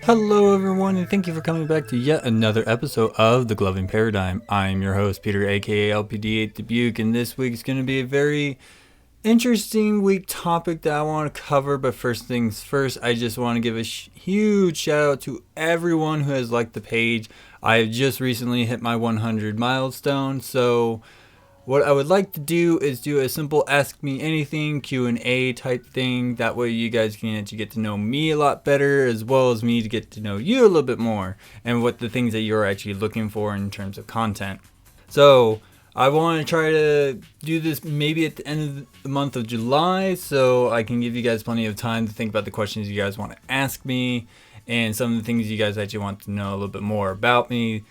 Hello everyone, and thank you for coming back to yet another episode of The Gloving Paradigm. I am your host, Peter, aka LPD8 Dubuque, and this week is going to be a very interesting week topic that I want to cover. But first things first, I just want to give a huge shout out to everyone who has liked the page. I have just recently hit my 100 milestone, so what I would like to do is do a simple Ask Me Anything Q&A type thing. That way you guys can actually get to know me a lot better, as well as me to get to know you a little bit more, and what the things that you're actually looking for in terms of content. So I want to try to do this maybe at the end of the month of July, so I can give you guys plenty of time to think about the questions you guys want to ask me, and some of the things you guys actually want to know a little bit more about me.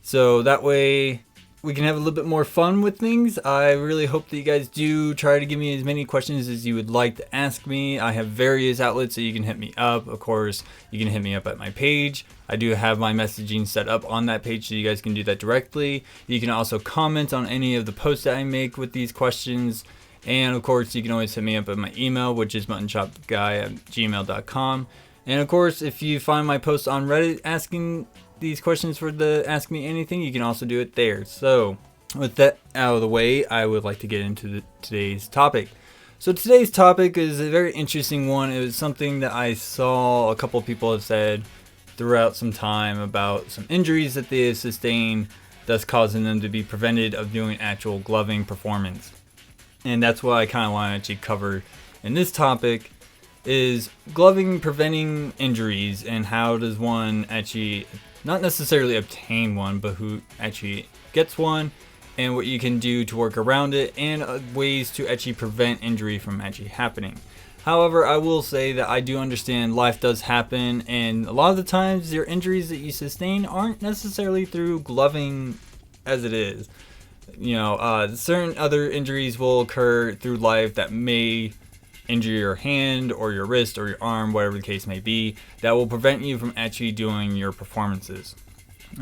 So that way we can have a little bit more fun with things. I really hope that you guys do try to give me as many questions as you would like to ask me. I have various outlets that you can hit me up. Of course, you can hit me up at my page. I do have my messaging set up on that page, so you guys can do that directly. You can also comment on any of the posts that I make with these questions. And of course, you can always hit me up at my email, which is muttonchopguy@gmail.com. And of course, if you find my post on Reddit asking these questions for the Ask Me Anything, you can also do it there. So with that out of the way, I would like to get into today's topic. So today's topic is a very interesting one. It was something that I saw a couple of people have said throughout some time about some injuries that they have sustained, thus causing them to be prevented of doing actual gloving performance. And that's what I kind of want to actually cover in this topic, is gloving preventing injuries, and how does one actually not necessarily obtain one, but who actually gets one, and what you can do to work around it, and ways to actually prevent injury from actually happening. However, I will say that I do understand life does happen, and a lot of the times your injuries that you sustain aren't necessarily through gloving as it is. Certain other injuries will occur through life that may injure your hand or your wrist or your arm, whatever the case may be, that will prevent you from actually doing your performances.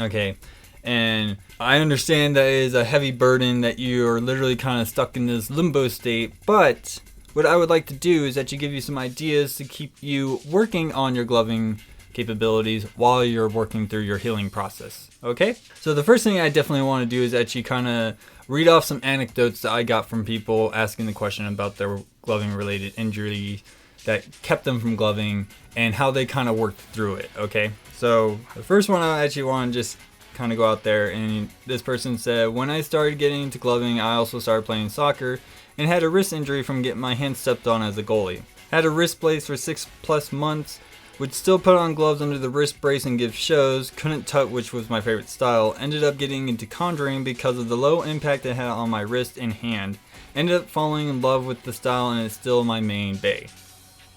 Okay, and I understand that it is a heavy burden, that you are literally kind of stuck in this limbo state, but what I would like to do is actually give you some ideas to keep you working on your gloving capabilities while you're working through your healing process. Okay, so the first thing I definitely want to do is actually kind of read off some anecdotes that I got from people asking the question about their gloving related injury that kept them from gloving, and how they kind of worked through it. Okay, so the first one I actually want to just kind of go out there, and this person said, when I started getting into gloving, I also started playing soccer and had a wrist injury from getting my hand stepped on as a goalie. Had a wrist brace for 6+ months, would still put on gloves under the wrist brace and give shows, couldn't tut, which was my favorite style, ended up getting into conjuring because of the low impact it had on my wrist and hand, ended up falling in love with the style, and it's still my main bay.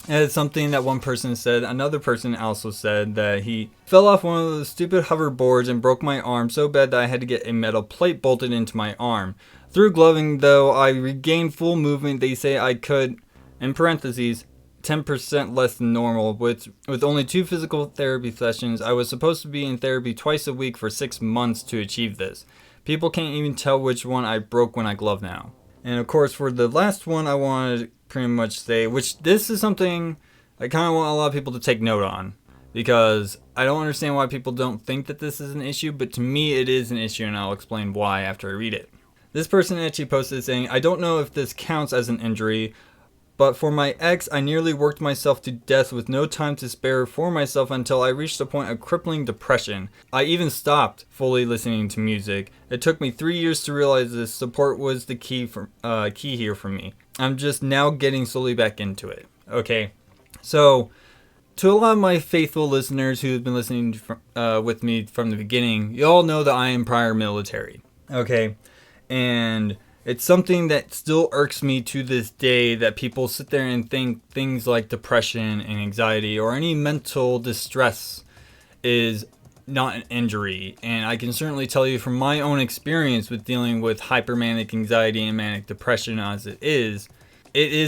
And it's something that one person said. Another person also said that he fell off one of those stupid hoverboards and broke my arm so bad that I had to get a metal plate bolted into my arm. Through gloving, though, I regained full movement. They say I could, in parentheses, 10% less than normal, with only 2 physical therapy sessions. I was supposed to be in therapy twice a week for 6 months to achieve this. People can't even tell which one I broke when I glove now. And of course, for the last one, I want to pretty much say, which this is something I kind of want a lot of people to take note on, because I don't understand why people don't think that this is an issue, but to me it is an issue, and I'll explain why after I read it. This person actually posted saying, I don't know if this counts as an injury, but for my ex, I nearly worked myself to death with no time to spare for myself until I reached a point of crippling depression. I even stopped fully listening to music. It took me 3 years to realize this. Support was the key here for me. I'm just now getting slowly back into it. Okay, so to a lot of my faithful listeners who have been listening with me from the beginning, you all know that I am prior military. Okay, and it's something that still irks me to this day, that people sit there and think things like depression and anxiety or any mental distress is not an injury. And I can certainly tell you from my own experience with dealing with hypermanic anxiety and manic depression as it is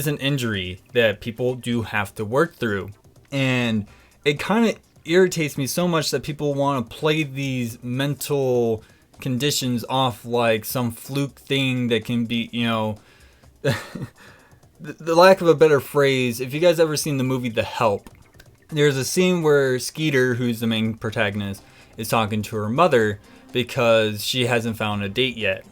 an injury that people do have to work through. And it kind of irritates me so much that people want to play these mental conditions off like some fluke thing that can be, the lack of a better phrase, if you guys ever seen the movie The Help, there's a scene where Skeeter, who's the main protagonist, is talking to her mother because she hasn't found a date yet.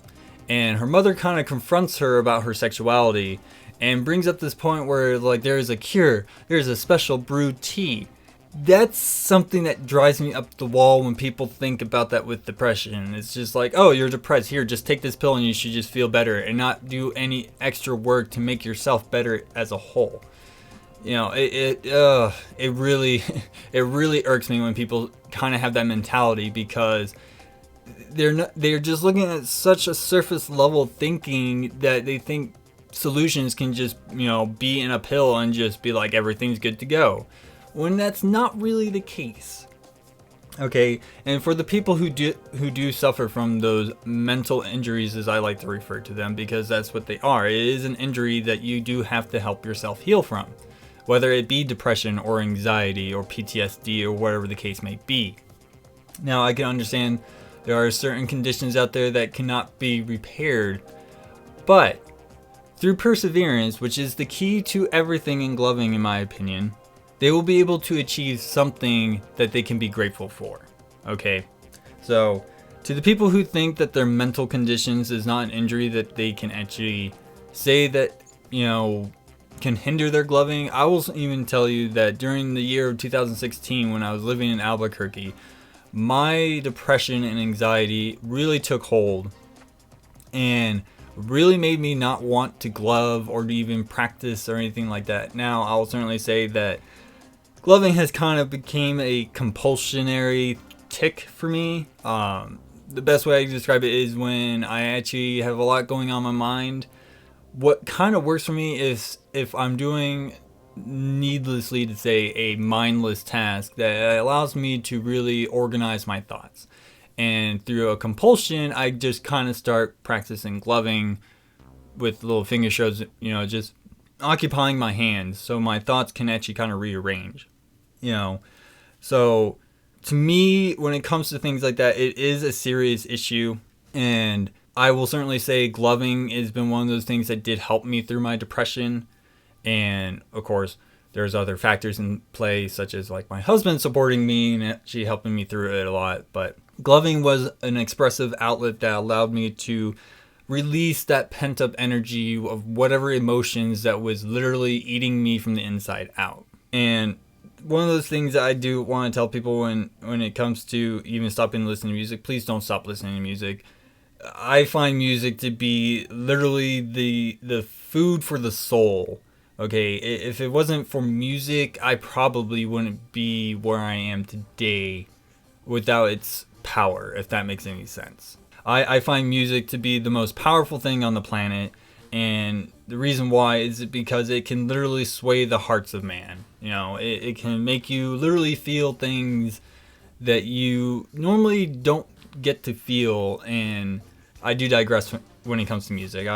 And her mother kind of confronts her about her sexuality and brings up this point where, like, there's a cure, there's a special brewed tea. That's something that drives me up the wall when people think about that with depression. It's just like, oh, you're depressed, here, just take this pill and you should just feel better, and not do any extra work to make yourself better as a whole. You know, it really it really irks me when people kind of have that mentality, because they're just looking at such a surface level thinking that they think solutions can just, you know, be in a pill and just be like everything's good to go, when that's not really the case. Okay, and for the people who do suffer from those mental injuries, as I like to refer to them, because that's what they are, it is an injury that you do have to help yourself heal from, whether it be depression or anxiety or PTSD or whatever the case may be. Now, I can understand there are certain conditions out there that cannot be repaired, but through perseverance, which is the key to everything in gloving in my opinion, they will be able to achieve something that they can be grateful for. Okay, so to the people who think that their mental conditions is not an injury that they can actually say that, you know, can hinder their gloving, I will even tell you that during the year of 2016, when I was living in Albuquerque, my depression and anxiety really took hold and really made me not want to glove or to even practice or anything like that. Now, I'll certainly say that gloving has kind of became a compulsionary tick for me. The best way I can describe it is when I actually have a lot going on in my mind. What kind of works for me is if I'm doing, needlessly to say, a mindless task that allows me to really organize my thoughts. And through a compulsion, I just kind of start practicing gloving with little finger shows, you know, just occupying my hands so my thoughts can actually kind of rearrange, you know. So to me, when it comes to things like that, it is a serious issue. And I will certainly say gloving has been one of those things that did help me through my depression. And of course, there's other factors in play, such as like my husband supporting me and actually helping me through it a lot. But gloving was an expressive outlet that allowed me to release that pent up energy of whatever emotions that was literally eating me from the inside out. And one of those things that I do want to tell people when it comes to even stopping listening to music, please don't stop listening to music. I find music to be literally the food for the soul. Okay, if it wasn't for music, I probably wouldn't be where I am today without its power, if that makes any sense. I find music to be the most powerful thing on the planet, and the reason why is because it can literally sway the hearts of man. You know, it can make you literally feel things that you normally don't get to feel, and I do digress when it comes to music.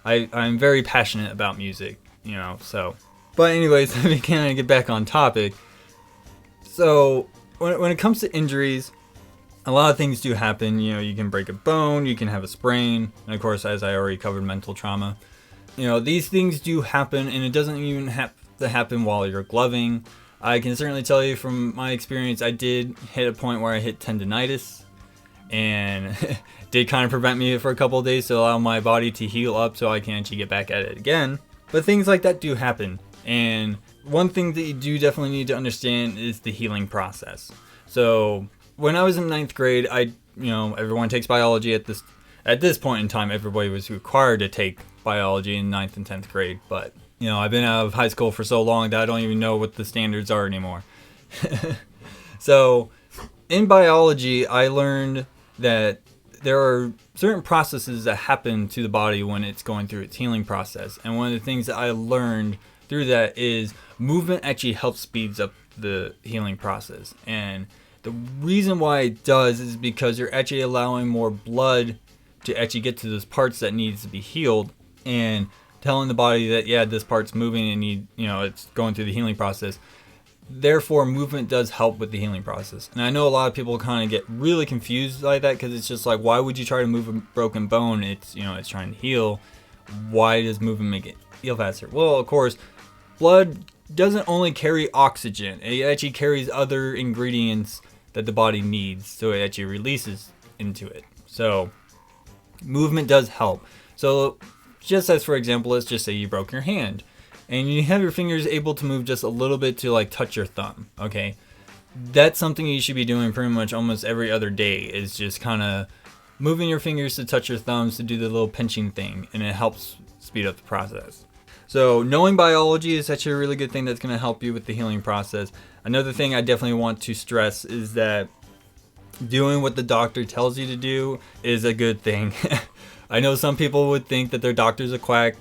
I'm very passionate about music, you know, so. But anyways, let me kind of get back on topic. So, when it comes to injuries, a lot of things do happen. You know, you can break a bone, you can have a sprain, and of course, as I already covered, mental trauma. You know, these things do happen, and it doesn't even have to happen while you're gloving. I can certainly tell you from my experience, I did hit a point where I hit tendonitis, and did kind of prevent me for a couple of days to allow my body to heal up so I can actually get back at it again. But things like that do happen, and one thing that you do definitely need to understand is the healing process. So when I was in 9th grade, everyone takes biology at this point in time. Everybody was required to take biology in 9th and 10th grade, but you know, I've been out of high school for so long that I don't even know what the standards are anymore. So in biology, I learned that there are certain processes that happen to the body when it's going through its healing process. And one of the things that I learned through that is movement actually helps speeds up the healing process. And the reason why it does is because you're actually allowing more blood to actually get to those parts that needs to be healed, and telling the body that, yeah, this part's moving and it's going through the healing process. Therefore, movement does help with the healing process. And I know a lot of people kind of get really confused like that, because it's just like, why would you try to move a broken bone? It's trying to heal. Why does movement make it heal faster? Well, of course, blood doesn't only carry oxygen. It actually carries other ingredients that the body needs, so it actually releases into it. So movement does help. So just as for example, let's just say you broke your hand and you have your fingers able to move just a little bit to like touch your thumb. Okay, that's something you should be doing pretty much almost every other day, is just kind of moving your fingers to touch your thumbs to do the little pinching thing, and it helps speed up the process. So knowing biology is actually a really good thing that's going to help you with the healing process. Another thing I definitely want to stress is that doing what the doctor tells you to do is a good thing. I know some people would think that their doctor's a quack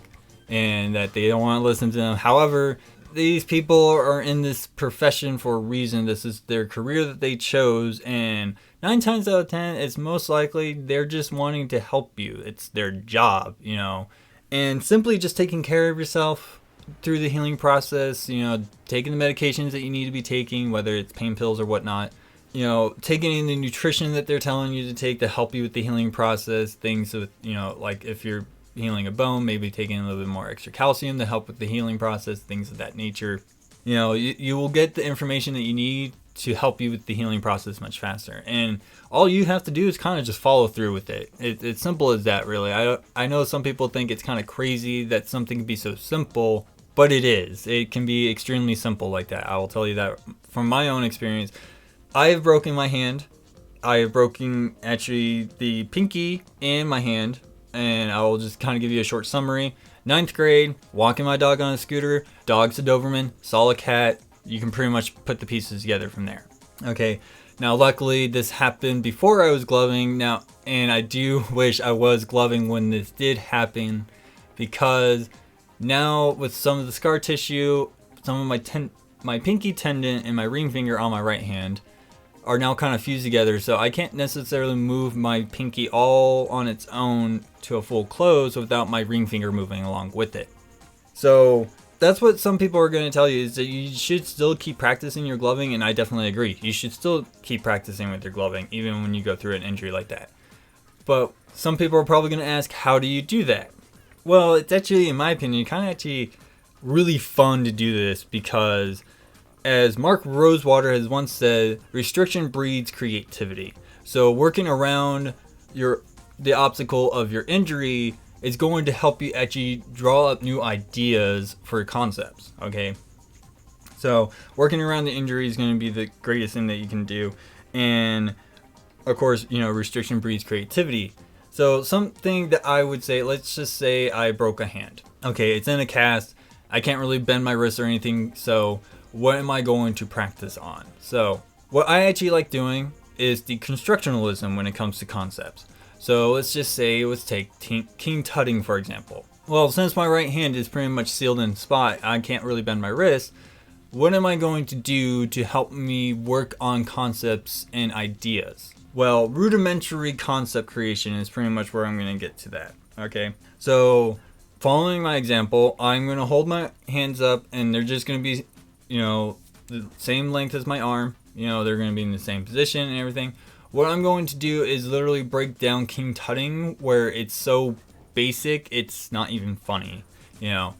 and that they don't want to listen to them. However, these people are in this profession for a reason. This is their career that they chose, and 9 times out of 10, it's most likely they're just wanting to help you. It's their job, you know. And simply just taking care of yourself through the healing process, you know, taking the medications that you need to be taking, whether it's pain pills or whatnot, you know, taking in the nutrition that they're telling you to take to help you with the healing process, things with, you know, like if you're healing a bone, maybe taking a little bit more extra calcium to help with the healing process, things of that nature. You know, you will get the information that you need to help you with the healing process much faster. And all you have to do is kind of just follow through with it. It's simple as that, really. I know some people think it's kind of crazy that something can be so simple, but it is. It can be extremely simple like that. I will tell you that from my own experience. I have broken my hand. I have broken actually the pinky and my hand, and I will just kind of give you a short summary. 9th grade, walking my dog on a scooter, dog's a Doberman, saw a cat. You can pretty much put the pieces together from there. Okay, now luckily this happened before I was gloving now, and I do wish I was gloving when this did happen, because now with some of the scar tissue, some of my pinky tendon and my ring finger on my right hand are now kind of fused together, so I can't necessarily move my pinky all on its own to a full close without my ring finger moving along with it. So that's what some people are going to tell you, is that you should still keep practicing your gloving, and I definitely agree. You should still keep practicing with your gloving even when you go through an injury like that. But some people are probably going to ask, how do you do that? Well, it's actually, in my opinion, kind of actually really fun to do this, because as Mark Rosewater has once said, restriction breeds creativity. So working around the obstacle of your injury is going to help you actually draw up new ideas for concepts, okay? So working around the injury is going to be the greatest thing that you can do. And of course, you know, restriction breeds creativity. So something that I would say, let's just say I broke a hand. Okay, it's in a cast. I can't really bend my wrist or anything, so what am I going to practice on? So what I actually like doing is deconstructionalism when it comes to concepts. So let's just say, let's take King Tutting for example. Well, since my right hand is pretty much sealed in spot, I can't really bend my wrist. What am I going to do to help me work on concepts and ideas? Well, rudimentary concept creation is pretty much where I'm going to get to that. Okay, so following my example, I'm going to hold my hands up, and they're just going to be, you know, the same length as my arm. You know, they're going to be in the same position and everything. What I'm going to do is literally break down King Tutting where it's so basic, it's not even funny, you know.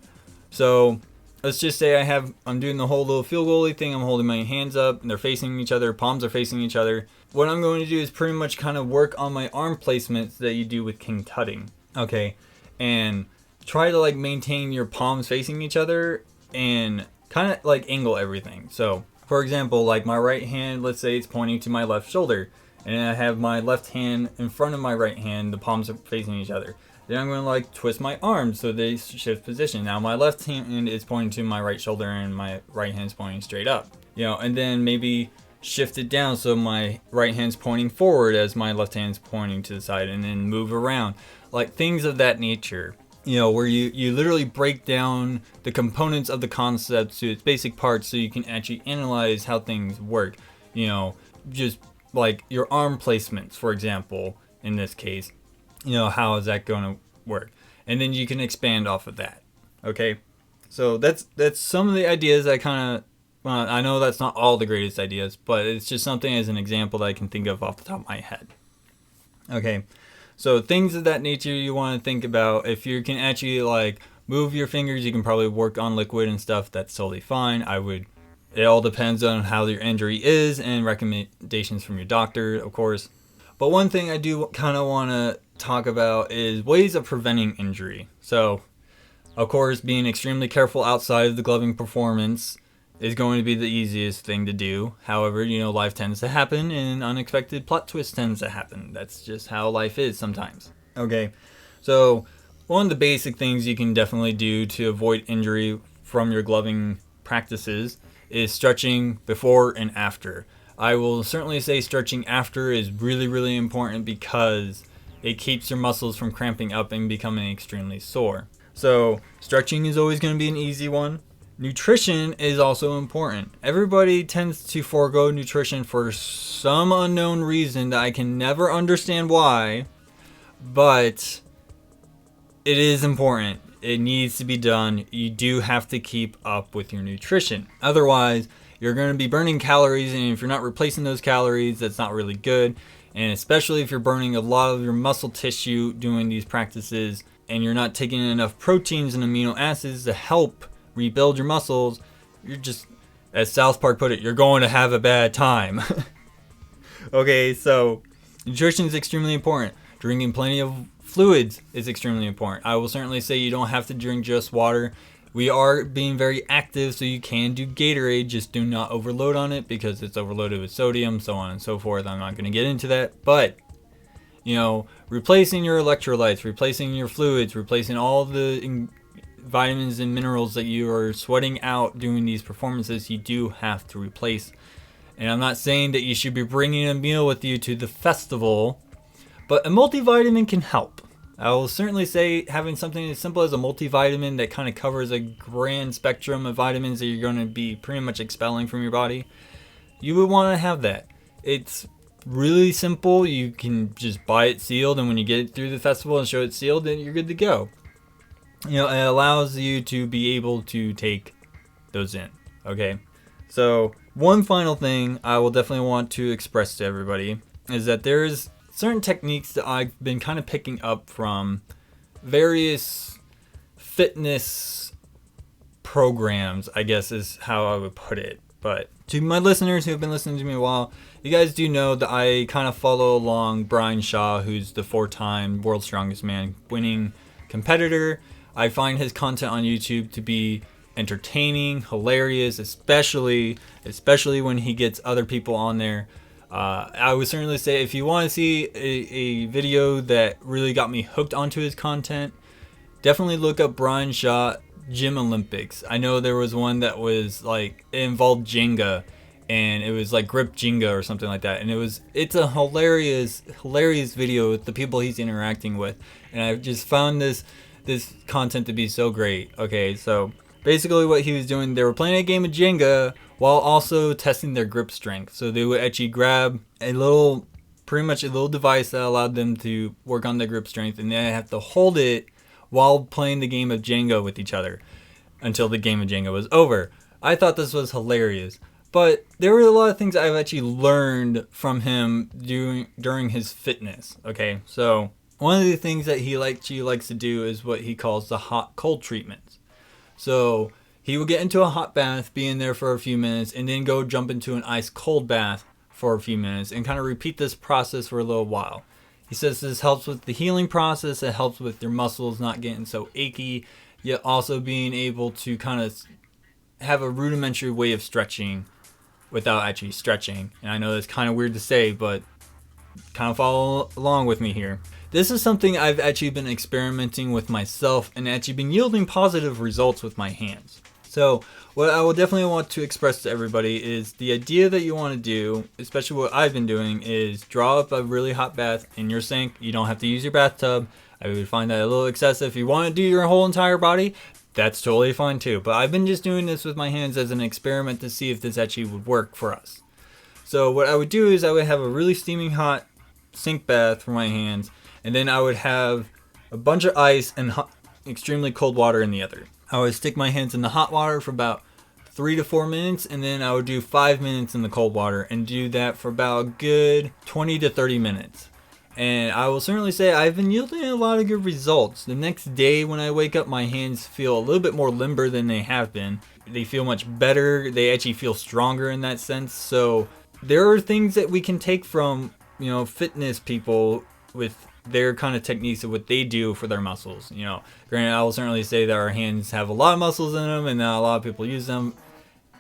So let's just say I'm doing the whole little field goalie thing. I'm holding my hands up and they're facing each other, palms are facing each other. What I'm going to do is pretty much kind of work on my arm placements that you do with King Tutting, okay? And try to like maintain your palms facing each other and kind of like angle everything. So for example, like my right hand, let's say it's pointing to my left shoulder, and I have my left hand in front of my right hand, the palms are facing each other. Then I'm going to like twist my arms so they shift position. Now my left hand is pointing to my right shoulder and my right hand's pointing straight up. You know, and then maybe shift it down so my right hand's pointing forward as my left hand's pointing to the side, and then move around. Like things of that nature. You know, where you literally break down the components of the concept to its basic parts so you can actually analyze how things work. You know, just like your arm placements, for example, in this case, you know, how is that going to work? And then you can expand off of that. Okay, so that's some of the ideas I kind of, well, I know that's not all the greatest ideas, but it's just something as an example that I can think of off the top of my head. Okay, so things of that nature you want to think about. If you can actually like move your fingers. You can probably work on liquid and stuff. That's totally fine. It all depends on how your injury is and recommendations from your doctor, of course. But one thing I do kind of want to talk about is ways of preventing injury. So, of course, being extremely careful outside of the gloving performance is going to be the easiest thing to do. However, life tends to happen and unexpected plot twists tends to happen. That's just how life is sometimes. Okay, so one of the basic things you can definitely do to avoid injury from your gloving practices is stretching before and after. I will certainly say stretching after is really, really important because it keeps your muscles from cramping up and becoming extremely sore. So stretching is always going to be an easy one. Nutrition is also important. Everybody tends to forego nutrition for some unknown reason that I can never understand why, but it is important. It needs to be done. You do have to keep up with your nutrition. Otherwise, you're going to be burning calories, and if you're not replacing those calories, that's not really good. And especially if you're burning a lot of your muscle tissue doing these practices, and you're not taking enough proteins and amino acids to help rebuild your muscles, you're just, as South Park put it, you're going to have a bad time. Okay, so nutrition is extremely important. Drinking plenty of fluids is extremely important. I will certainly say you don't have to drink just water. We are being very active, so you can do Gatorade. Just do not overload on it because it's overloaded with sodium, so on and so forth. I'm not going to get into that. But, replacing your electrolytes, replacing your fluids, replacing all the vitamins and minerals that you are sweating out doing these performances, you do have to replace. And I'm not saying that you should be bringing a meal with you to the festival, but a multivitamin can help. I will certainly say having something as simple as a multivitamin that kind of covers a grand spectrum of vitamins that you're going to be pretty much expelling from your body, you would want to have that. It's really simple. You can just buy it sealed, and when you get it through the festival and show it sealed, then you're good to go. It allows you to be able to take those in. Okay, so one final thing I will definitely want to express to everybody is that there's certain techniques that I've been kind of picking up from various fitness programs, I guess is how I would put it. But to my listeners who have been listening to me a while, you guys do know that I kind of follow along Brian Shaw, who's the 4-time World's Strongest Man winning competitor. I find his content on YouTube to be entertaining, hilarious, especially when he gets other people on there. I would certainly say if you want to see a video that really got me hooked onto his content, definitely look up Brian Shaw Gym Olympics. I know there was one that was like, it involved Jenga, and it was like grip Jenga or something like that, and it's a hilarious video with the people he's interacting with, and I've just found this content to be so great. Okay, so basically what he was doing, they were playing a game of Jenga while also testing their grip strength. So they would actually grab pretty much a little device that allowed them to work on their grip strength, and then have to hold it while playing the game of Jenga with each other until the game of Jenga was over. I thought this was hilarious. But there were a lot of things I've actually learned from him during his fitness. Okay, so one of the things that he likes to do is what he calls the hot cold treatments. So he will get into a hot bath, be in there for a few minutes, and then go jump into an ice cold bath for a few minutes and kind of repeat this process for a little while. He says this helps with the healing process. It helps with your muscles not getting so achy, yet also being able to kind of have a rudimentary way of stretching without actually stretching. And I know that's kind of weird to say, but kind of follow along with me here. This is something I've actually been experimenting with myself and actually been yielding positive results with my hands. So what I will definitely want to express to everybody is the idea that you want to do, especially what I've been doing, is draw up a really hot bath in your sink. You don't have to use your bathtub. I would find that a little excessive. If you want to do your whole entire body, that's totally fine too. But I've been just doing this with my hands as an experiment to see if this actually would work for us. So what I would do is I would have a really steaming hot sink bath for my hands, and then I would have a bunch of ice and extremely cold water in the other. I would stick my hands in the hot water for about 3 to 4 minutes, and then I would do 5 minutes in the cold water and do that for about a good 20 to 30 minutes. And I will certainly say I've been yielding a lot of good results. The next day when I wake up, my hands feel a little bit more limber than they have been. They feel much better. They actually feel stronger in that sense. So there are things that we can take from, fitness people with their kind of techniques of what they do for their muscles. Granted, I will certainly say that our hands have a lot of muscles in them and not a lot of people use them.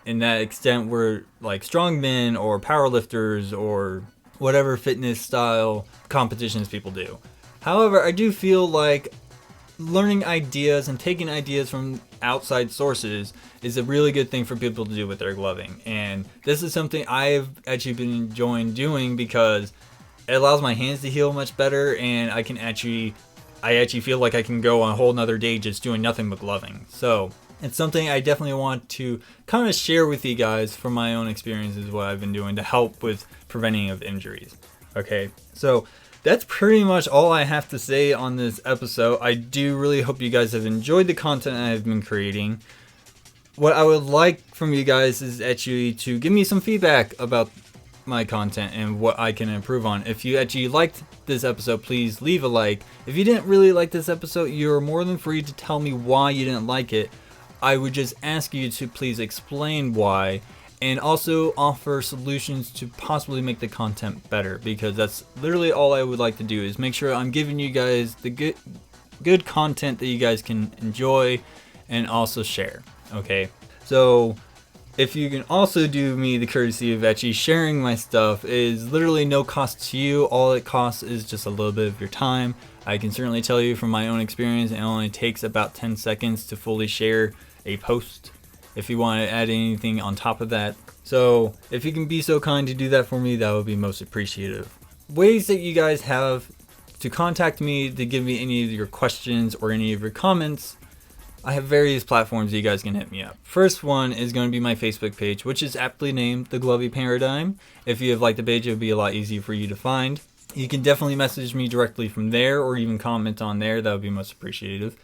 In that extent, we're like strongmen or powerlifters or whatever fitness style competitions people do. However, I do feel like learning ideas and taking ideas from outside sources is a really good thing for people to do with their gloving. And this is something I've actually been enjoying doing because it allows my hands to heal much better, and I actually feel like I can go on a whole nother day just doing nothing but gloving. So it's something I definitely want to kind of share with you guys from my own experiences, what I've been doing to help with preventing of injuries. Okay, so that's pretty much all I have to say on this episode. I do really hope you guys have enjoyed the content I've been creating. What I would like from you guys is actually to give me some feedback about my content and what I can improve on. If you actually liked this episode, please leave a like. If you didn't really like this episode, you're more than free to tell me why you didn't like it. I would just ask you to please explain why, and also offer solutions to possibly make the content better, because that's literally all I would like to do, is make sure I'm giving you guys the good content that you guys can enjoy and also share. Okay, so if you can also do me the courtesy of actually sharing my stuff, it is literally no cost to you. All it costs is just a little bit of your time. I can certainly tell you from my own experience, it only takes about 10 seconds to fully share a post if you want to add anything on top of that. So if you can be so kind to do that for me, that would be most appreciative. Ways that you guys have to contact me to give me any of your questions or any of your comments, I have various platforms that you guys can hit me up. First one is going to be my Facebook page, which is aptly named The Glovey Paradigm. If you have liked the page, it would be a lot easier for you to find. You can definitely message me directly from there or even comment on there. That would be most appreciative.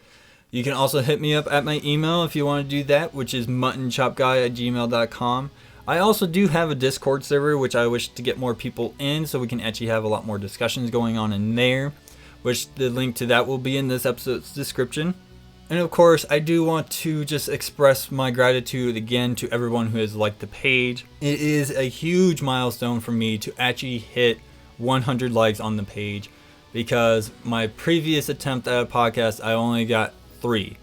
You can also hit me up at my email if you want to do that, which is muttonchopguy@gmail.com. I also do have a Discord server, which I wish to get more people in so we can actually have a lot more discussions going on in there, which the link to that will be in this episode's description. And of course, I do want to just express my gratitude again to everyone who has liked the page. It is a huge milestone for me to actually hit 100 likes on the page, because my previous attempt at a podcast, I only got 3,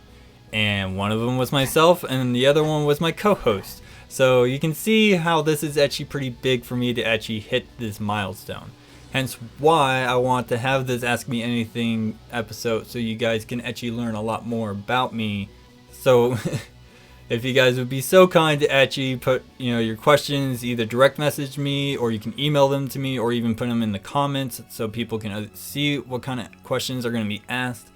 and one of them was myself and the other one was my co-host. So you can see how this is actually pretty big for me to actually hit this milestone. Hence why I want to have this Ask Me Anything episode, so you guys can actually learn a lot more about me. So if you guys would be so kind to actually put your questions, either direct message me, or you can email them to me, or even put them in the comments so people can see what kind of questions are going to be asked.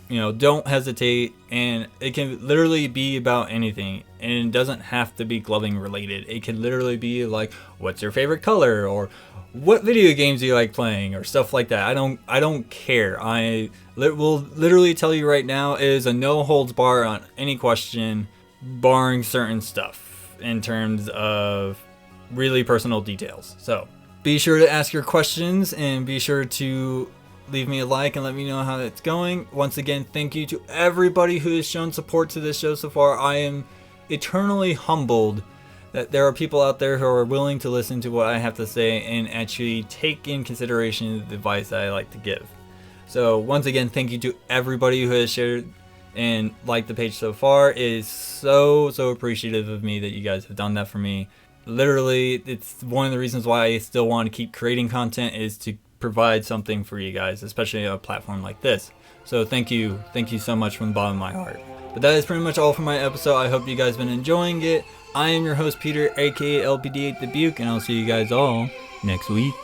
Don't hesitate, and it can literally be about anything, and it doesn't have to be gloving related. It can literally be like, what's your favorite color, or what video games do you like playing, or stuff like that. I don't care. I will literally tell you right now, it is a no holds bar on any question, barring certain stuff in terms of really personal details. So be sure to ask your questions, and be sure to leave me a like and let me know how it's going. Once again, thank you to everybody who has shown support to this show so far. I am eternally humbled that there are people out there who are willing to listen to what I have to say and actually take in consideration the advice that I like to give. So once again, thank you to everybody who has shared and liked the page so far. It is so appreciative of me that you guys have done that for me. Literally, it's one of the reasons why I still want to keep creating content, is to provide something for you guys, especially a platform like this. So thank you so much from the bottom of my heart. But that is pretty much all for my episode. I hope you guys have been enjoying it. I am your host, Peter, aka LPD8 the Buke, and I'll see you guys all next week.